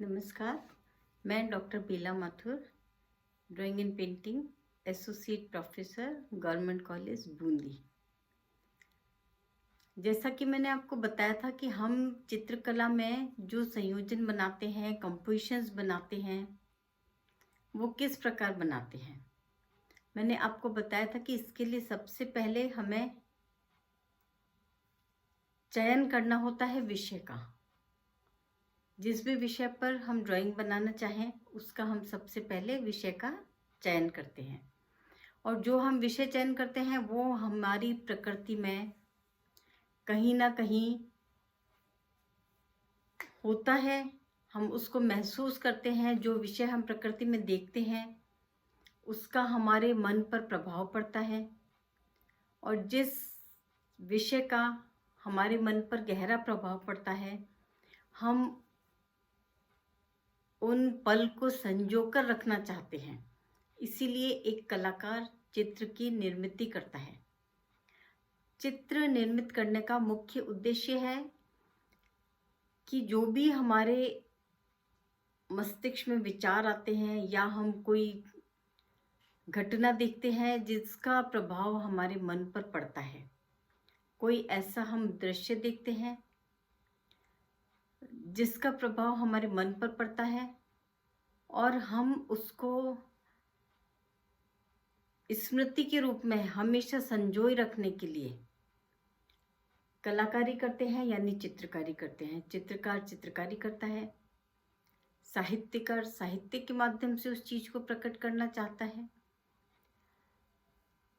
नमस्कार। मैं doctor Bela Mathur, drawing and painting associate professor, government college Bundi. जैसा कि मैंने आपको बताया था कि हम चित्रकला में जो संयोजन बनाते हैं, कंपोजिशंस बनाते हैं, वो किस प्रकार बनाते हैं। मैंने आपको बताया था कि इसके लिए सबसे पहले हमें चयन करना होता है विषय का। जिस भी विषय पर हम ड्राइंग बनाना चाहें, उसका हम सबसे पहले विषय का चयन करते हैं। और जो हम विषय चयन करते हैं वो हमारी प्रकृति में कहीं ना कहीं होता है। हम उसको महसूस करते हैं। जो विषय हम प्रकृति में देखते हैं उसका हमारे मन पर प्रभाव पड़ता है, और जिस विषय का हमारे मन पर गहरा प्रभाव पड़ता है, हम उन पल को संजो कर रखना चाहते हैं। इसीलिए एक कलाकार चित्र की निर्मित करता है। चित्र निर्मित करने का मुख्य उद्देश्य है कि जो भी हमारे मस्तिष्क में विचार आते हैं या हम कोई घटना देखते हैं जिसका प्रभाव हमारे मन पर पड़ता है, कोई ऐसा हम दृश्य देखते हैं जिसका प्रभाव हमारे मन पर पड़ता है, और हम उसको स्मृति के रूप में हमेशा संजोए रखने के लिए कलाकारी करते हैं, यानी चित्रकारी करते हैं। चित्रकार चित्रकारी करता है, साहित्यकार साहित्य के माध्यम से उस चीज को प्रकट करना चाहता है।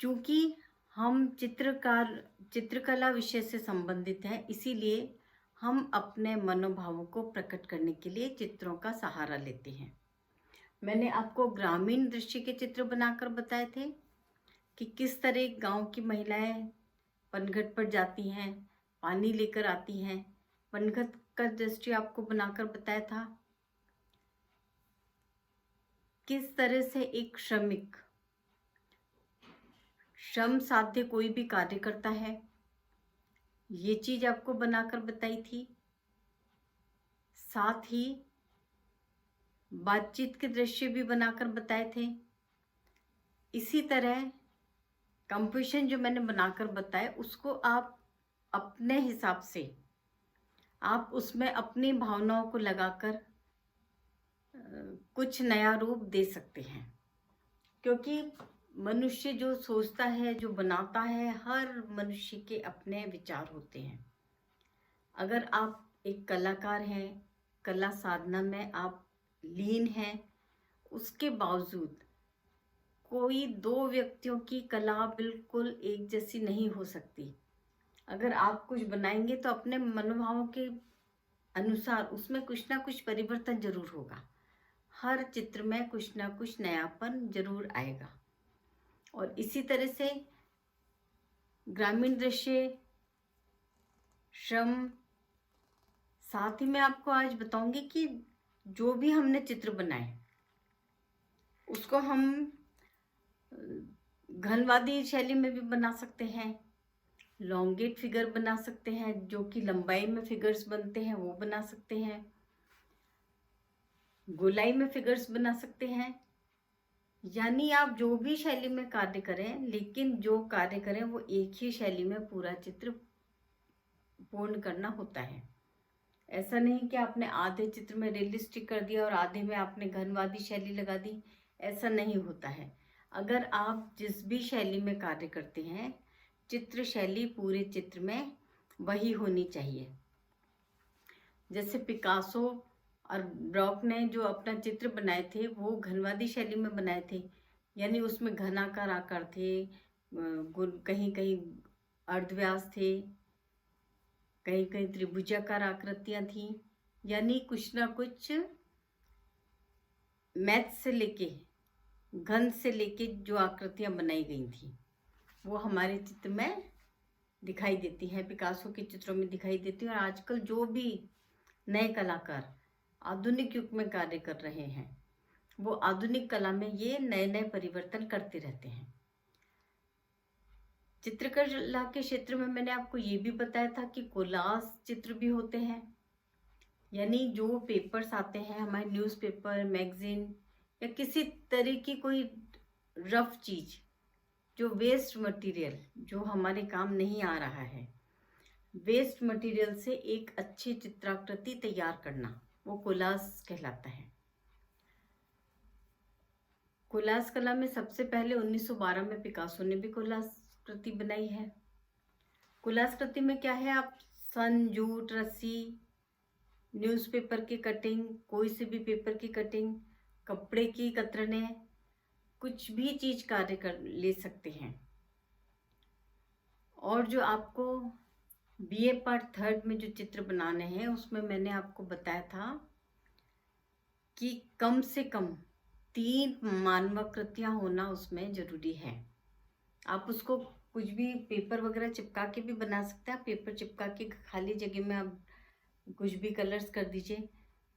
क्योंकि हम चित्रकला विषय से संबंधित हैं, इसीलिए हम अपने मनोभावों को प्रकट करने के लिए चित्रों का सहारा लेते हैं। मैंने आपको ग्रामीण दृश्य के चित्र बनाकर बताए थे कि किस तरह गांव की महिलाएं पनघट पर जाती हैं, पानी लेकर आती हैं। पनघट का दृश्य आपको बनाकर बताया था। किस तरह से एक श्रमिक श्रम साध्य कोई भी कार्य करता है, ये चीज आपको बनाकर बताई थी। साथ ही बातचीत के दृश्य भी बनाकर बताए थे। इसी तरह कंपोजिशन जो मैंने बनाकर बताया उसको आप अपने हिसाब से आप उसमें अपनी भावनाओं को लगाकर कुछ नया रूप दे सकते हैं। क्योंकि मनुष्य जो सोचता है, जो बनाता है, हर मनुष्य के अपने विचार होते हैं। अगर आप एक कलाकार हैं, कला साधना में आप लीन हैं, उसके बावजूद कोई दो व्यक्तियों की कला बिल्कुल एक जैसी नहीं हो सकती। अगर आप कुछ बनाएंगे तो अपने मनोभावों के अनुसार उसमें कुछ ना कुछ परिवर्तन जरूर होगा। हर चित्र में कुछ ना कुछ नयापन जरूर आएगा। और इसी तरह से ग्रामीण दृश्य, श्रम, साथ ही मैं आपको आज बताऊंगी कि जो भी हमने चित्र बनाए उसको हम घनवादी शैली में भी बना सकते हैं, लॉन्गेट फिगर बना सकते हैं, जो कि लंबाई में फिगर्स बनते हैं वो बना सकते हैं, गोलाई में फिगर्स बना सकते हैं। यानी आप जो भी शैली में कार्य करें, लेकिन जो कार्य करें वो एक ही शैली में पूरा चित्र पूर्ण करना होता है। ऐसा नहीं कि आपने आधे चित्र में रियलिस्टिक कर दिया और आधे में आपने घनवादी शैली लगा दी, ऐसा नहीं होता है। अगर आप जिस भी शैली में कार्य करते हैं, चित्र शैली पूरे चित्र में वही होनी चाहिए। जैसे पिकासो और ब्रॉक ने जो अपना चित्र बनाए थे वो घनवादी शैली में बनाए थे, यानी उसमें घनाकार आकार थे, कहीं कहीं अर्धव्यास थे, कहीं कहीं त्रिभुजाकार आकृतियां थी। यानी कुछ ना कुछ मैथ से लेके घन से लेके जो आकृतियां बनाई गई थी वो हमारे चित्र में दिखाई देती है, पिकासो के चित्रों में दिखाई देती है। और आजकल जो भी नए कलाकार आधुनिक युग में कार्य कर रहे हैं वो आधुनिक कला में ये नए नए परिवर्तन करते रहते हैं। चित्रकला के क्षेत्र में मैंने आपको ये भी बताया था कि कोलाज चित्र भी होते हैं। यानी जो पेपर्स आते हैं हमारे, न्यूज़पेपर, मैगजीन या किसी तरह की कोई रफ चीज, जो वेस्ट मटेरियल, जो हमारे काम नहीं आ रहा है, वेस्ट मटेरियल से एक अच्छी चित्राकृति तैयार करना, वो कोलाज कहलाता है। कोलाज कला में सबसे पहले 1912 में पिकासो ने भी कोलाज कृति बनाई है। कोलाज कृति में क्या है, आप सन, जूट, रस्सी, न्यूज़पेपर की कटिंग, कोई से भी पेपर की कटिंग, कपड़े की कतरने, कुछ भी चीज कार्य कर ले सकते हैं। और जो आपको बीए पार्ट 3 में जो चित्र बनाने हैं, उसमें मैंने आपको बताया था कि कम से कम 3 मानवाकृतियां होना उसमें जरूरी है। आप उसको कुछ भी पेपर वगैरह चिपका के भी बना सकते हैं। आप पेपर चिपका के खाली जगह में आप कुछ भी कलर्स कर दीजिए।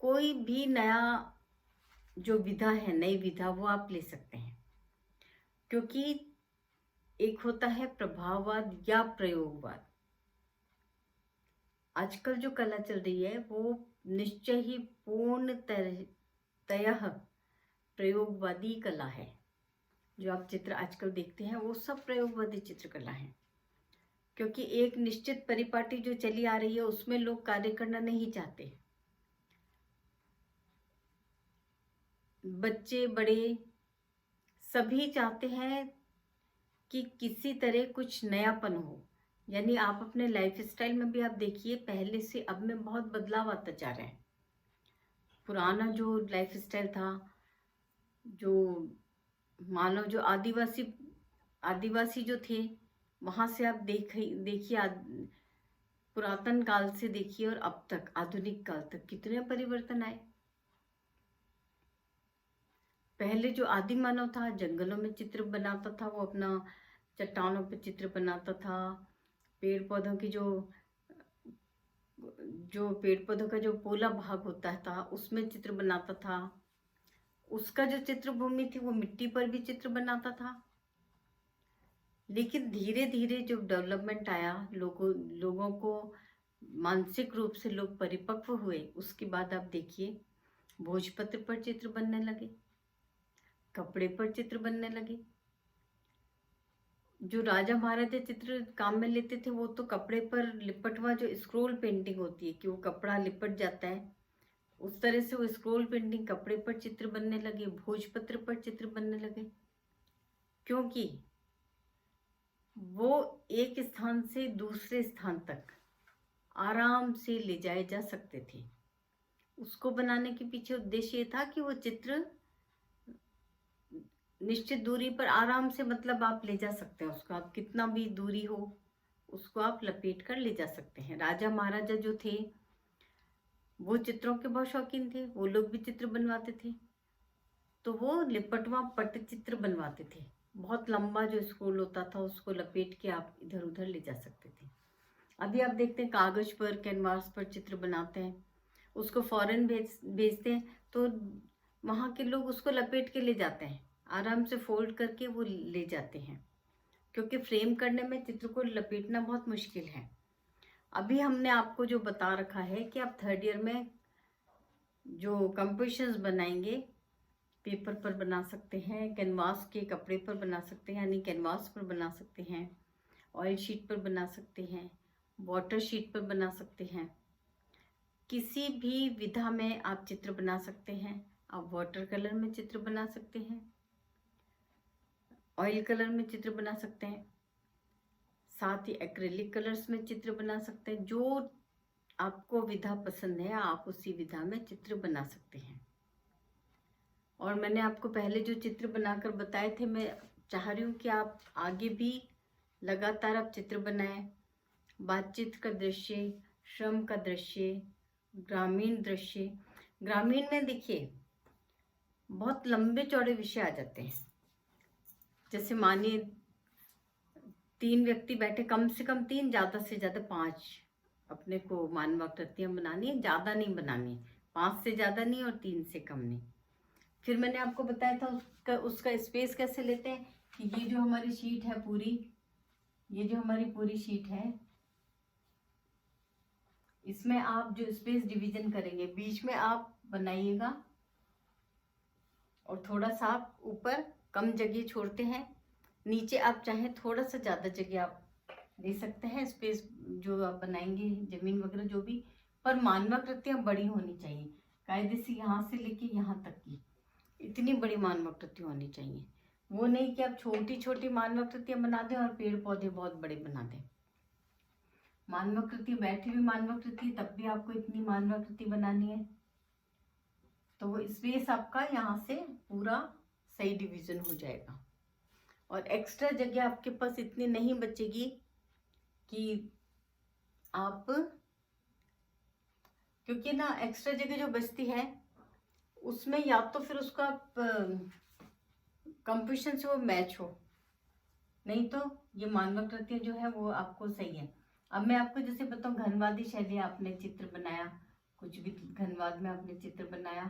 कोई भी नया जो विधा है, नई विधा, वो आप ले सकते हैं। क्योंकि एक होता है प्रभाववाद या प्रयोगवाद। आजकल जो कला चल रही है वो निश्चय ही पूर्णतः प्रयोगवादी कला है। जो आप चित्र आजकल देखते हैं वो सब प्रयोगवादी चित्रकला है। क्योंकि एक निश्चित परिपाटी जो चली आ रही है उसमें लोग कार्य करना नहीं चाहते। बच्चे बड़े सभी चाहते हैं कि किसी तरह कुछ नयापन हो। यानी आप अपने लाइफ स्टाइल में भी आप देखिए, पहले से अब में बहुत बदलाव आता जा रहा है। पुराना जो लाइफ स्टाइल था, जो मानव, जो आदिवासी जो थे, वहां से आप देखिए पुरातन काल से देखिए और अब तक आधुनिक काल तक कितने परिवर्तन आए। पहले जो आदि मानव था जंगलों में चित्र बनाता था, वो अपना चट्टानों पे चित्र बनाता था। पेड़ पौधों की जो पेड़ पौधों का जो पोला भाग होता था उसमें चित्र बनाता था। उसका जो चित्र भूमि थी वो मिट्टी पर भी चित्र बनाता था। लेकिन धीरे धीरे जो डेवलपमेंट आया, लोगों को मानसिक रूप से लोग परिपक्व हुए, उसके बाद आप देखिए भोजपत्र पर चित्र बनने लगे, कपड़े पर चित्र बनने लगे। जो राजा महाराजा चित्र काम में लेते थे वो तो कपड़े पर लिपटवा, जो स्क्रोल पेंटिंग होती है कि वो कपड़ा लिपट जाता है, उस तरह से वो स्क्रोल पेंटिंग कपड़े पर चित्र बनने लगे, भोजपत्र पर चित्र बनने लगे। क्योंकि वो एक स्थान से दूसरे स्थान तक आराम से ले जाए जा सकते थे। उसको बनाने के पीछे उद्देश्य ये था कि वो चित्र निश्चित दूरी पर आराम से, मतलब आप ले जा सकते हैं उसको, आप कितना भी दूरी हो उसको आप लपेट कर ले जा सकते हैं। राजा महाराजा जो थे वो चित्रों के बहुत शौकीन थे, वो लोग भी चित्र बनवाते थे, तो वो लिपटवा पटचित्र बनवाते थे। बहुत लंबा जो स्क्रोल होता था उसको लपेट के आप इधर उधर ले जा सकते थे। अभी आप देखते हैं कागज पर, कैनवास पर चित्र बनाते हैं, उसको फॉरेन भेजते हैं तो वहाँ के लोग उसको लपेट के ले जाते हैं, आराम से फोल्ड करके वो ले जाते हैं। क्योंकि फ्रेम करने में चित्र को लपेटना बहुत मुश्किल है। अभी हमने आपको जो बता रखा है कि आप 3rd ईयर में जो कंपोजिशंस बनाएंगे, पेपर पर बना सकते हैं, कैनवास के कपड़े पर बना सकते हैं, यानी कैनवास पर बना सकते हैं, ऑयल शीट पर बना सकते हैं, वाटर शीट पर बना सकते हैं। किसी भी विधा में आप चित्र बना सकते हैं। आप वाटर कलर में चित्र बना सकते हैं, ऑयल कलर में चित्र बना सकते हैं, साथ ही एक्रेलिक कलर्स में चित्र बना सकते हैं। जो आपको विधा पसंद है आप उसी विधा में चित्र बना सकते हैं। और मैंने आपको पहले जो चित्र बनाकर बताए थे, मैं चाह रही हूँ कि आप आगे भी लगातार आप चित्र बनाएं। बातचीत का दृश्य, श्रम का दृश्य, ग्रामीण दृश्य। ग्रामीण में देखिए बहुत लंबे चौड़े विषय आ जाते हैं। जैसे मानिए 3 व्यक्ति बैठे, कम से कम 3, ज़्यादा से ज़्यादा 5 अपने को मानवाकृतियाँ बनानी है, ज़्यादा नहीं बनानी, 5 से ज़्यादा नहीं और 3 से कम नहीं। फिर मैंने आपको बताया था उसका स्पेस कैसे लेते हैं कि ये जो हमारी शीट है पूरी, ये जो हमारी पूरी शीट है, इसमें आप जो स्पेस डिवीजन करेंगे बीच में आप बनाइएगा, और थोड़ा सा आप ऊपर कम जगह छोड़ते हैं, नीचे आप चाहें थोड़ा सा ज़्यादा जगह आप दे सकते हैं। स्पेस जो आप बनाएंगे जमीन वगैरह जो भी, पर मानवाकृतियाँ बड़ी होनी चाहिए, कायदे से यहाँ से लेके यहाँ तक की इतनी बड़ी मानवाकृति होनी चाहिए। वो नहीं कि आप छोटी छोटी मानवाकृतियाँ बना दें और पेड़ पौधे बहुत बड़े बना दें। मानवाकृति बैठी हुई मानवाकृति, तब भी आपको इतनी मानवाकृति बनानी है, तो वो स्पेस आपका यहाँ से पूरा सही डिवीजन हो जाएगा। और एक्स्ट्रा जगह आपके पास इतनी नहीं बचेगी कि आप, क्योंकि ना एक्स्ट्रा जगह जो बचती है उसमें या तो फिर उसका कंपोजिशन से वो मैच हो, नहीं तो ये मानवाकृतियाँ जो है वो आपको सही है। अब मैं आपको जैसे बताऊँ, घनवादी शैली आपने चित्र बनाया, कुछ भी घनवाद में आपने चित्र बनाया,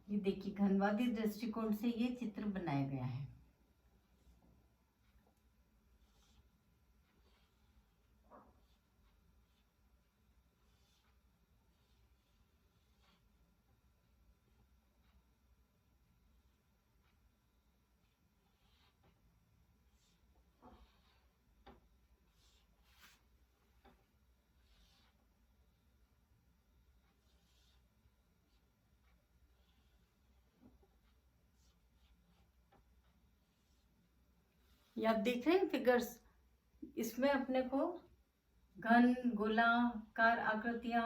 ये देखिए घनवादी दृष्टिकोण से ये चित्र बनाया गया है। ये आप देख रहे हैं फिगर्स, इसमें अपने को घन गोलाकार आकृतियां,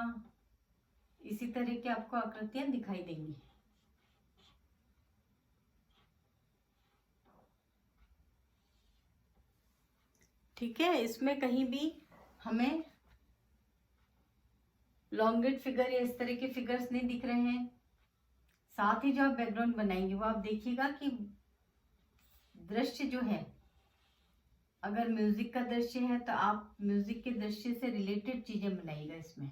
इसी तरह की आपको आकृतियां दिखाई देंगी। ठीक है, इसमें कहीं भी हमें लॉन्गेट फिगर या इस तरह के फिगर्स नहीं दिख रहे हैं। साथ ही जो आप बैकग्राउंड बनाएंगे वो आप देखिएगा कि दृश्य जो है, अगर म्यूजिक का दृश्य है तो आप म्यूजिक के दृश्य से रिलेटेड चीजें बनाइएगा इसमें।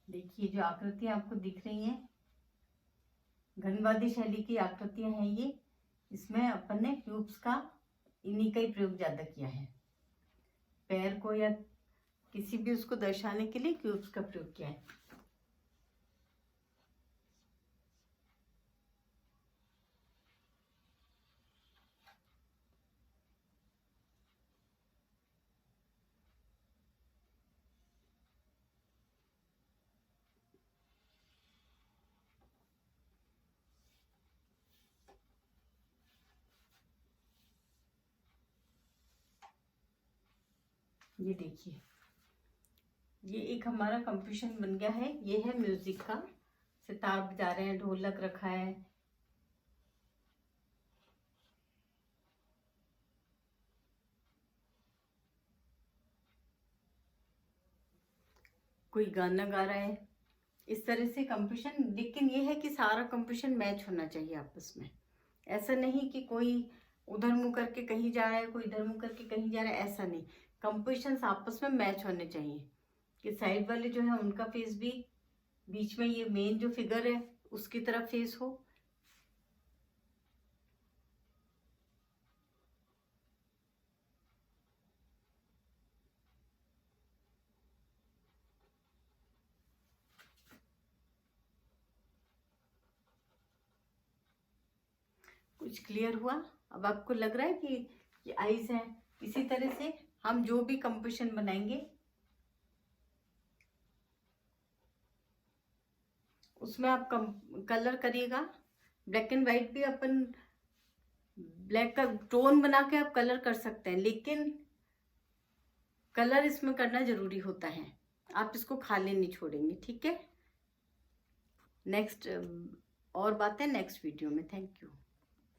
देखिए जो आकृतियां आपको दिख रही हैं घनवादी शैली की आकृतियां हैं ये, इसमें अपन ने क्यूब्स का इन्हीं का ही प्रयोग ज्यादा किया है। पैर को या किसी भी उसको दर्शाने के लिए क्यूब्स का प्रयोग किया है। ये देखिए, ये एक हमारा कंपोजिशन बन गया है। ये है म्यूजिक का, सितार बजा रहे हैं, ढोलक रखा है, कोई गाना गा रहा है, इस तरह से कंपोजिशन। लेकिन ये है कि सारा कंपोजिशन मैच होना चाहिए आपस में। ऐसा नहीं कि कोई उधर मुंह करके कहीं जा रहा है, कोई इधर मुंह करके कहीं जा रहा है, ऐसा नहीं। कंपोजिशन आपस में मैच होने चाहिए कि साइड वाले जो है उनका फेस भी बीच में, ये मेन जो फिगर है उसकी तरफ फेस हो। कुछ क्लियर हुआ? अब आपको लग रहा है कि आईज है। इसी तरह से हम जो भी कंपोजिशन बनाएंगे उसमें आप कलर करिएगा। ब्लैक एंड वाइट भी अपन ब्लैक का टोन बना के आप कलर कर सकते हैं, लेकिन कलर इसमें करना जरूरी होता है। आप इसको खाली नहीं छोड़ेंगे, ठीक है। नेक्स्ट और बातें नेक्स्ट वीडियो में। Thank you.